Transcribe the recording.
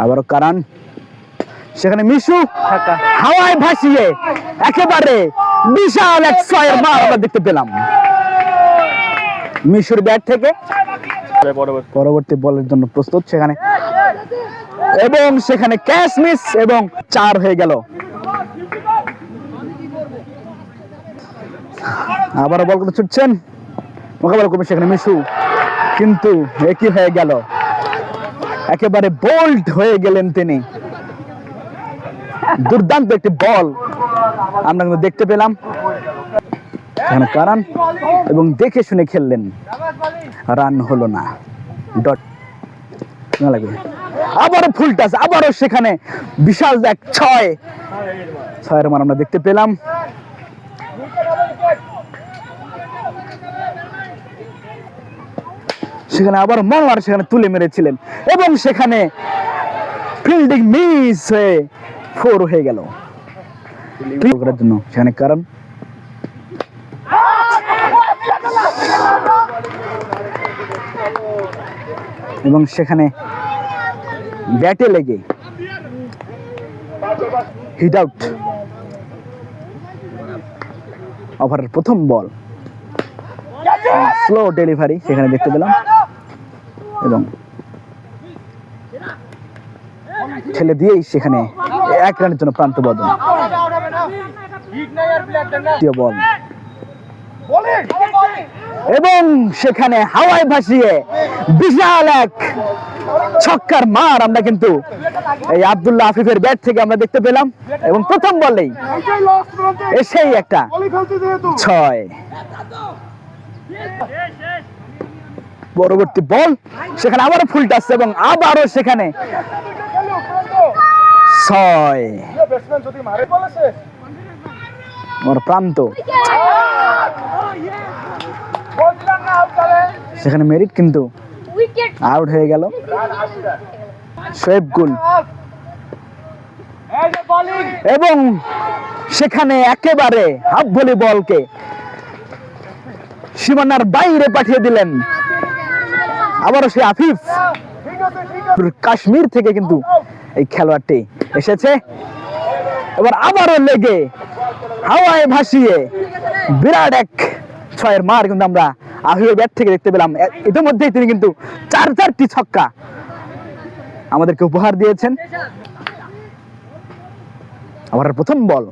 আবারও কারান, সেখানে মিশু হাওয়ায় ভাসিয়ে একেবারে বিশাল এক ছয়ের মার আমরা দেখতে পেলাম মিশুর ব্যাট থেকে। পরবর্তী বলের জন্য প্রস্তুত সেখানে, এবং সেখানে ক্যাচ মিস এবং 4 হয়ে গেল। আবারও বল করতে ছুটছেন, মোকাবেলা করবে সেখানে মিশু, কিন্তু একই হয়ে গেল, একেবারে বোল্ড হয়ে গেলেন তিনি। দুর্দান্ত একটি বল আমরা কিন্তু দেখতে পেলাম সেখানে কারান, এবং দেখে শুনে খেললেন, রান হলো না, ডট লাগবে। আবারও ফুল টাচ, আবারও সেখানে বিশাল এক ছয়ের মান আমরা দেখতে পেলাম। সেখানে আবার মনোয়ার সেখানে তুলে মেরেছিলেন, এবং সেখানে ফিল্ডিং মিস হয়ে 4 হয়ে গেল করার জন্য সেখানে কারণ। এবং সেখানে ব্যাটে লেগে হিট আউট। ওভারের প্রথম বল, স্লো ডেলিভারি সেখানে দেখতে পেলাম, এবং ঠেলে দিয়েই সেখানে 1 রানের জন্য প্রান্ত বদল। বল এবং সেখানে হাওয়ায় ভাসিয়ে বিশাল এক ছক্কার মার আমরা কিন্তু এই আব্দুল্লাহ আফিফের ব্যাট থেকে আমরা দেখতে পেলাম, এবং প্রথম বলেই এসেই একটা 6। পরবর্তী বল সেখানে আবারও ফুল টাচ, এবং আবারও সেখানে 6 প্রান্ত। সেখানে মেরিট কিন্তু আউট হয়ে গেল। শোয়েব গুল, এবং সেখানে একেবারে হাফ ভলি বলকে সীমানার বাইরে পাঠিয়ে দিলেন। আবারও সে আফিফ, কাশ্মীর থেকে কিন্তু এই খেলোয়াড়টি এসেছে, এবার আবারও লেগে হাওয়ায় ভাসিয়ে বিরাট এক 6 মার কিন্তু আমরা আফিফের ব্যাট থেকে দেখতে পেলাম। ইতিমধ্যেই তিনি কিন্তু 4টি ছক্কা আমাদেরকে উপহার দিয়েছেন। আবার প্রথম বল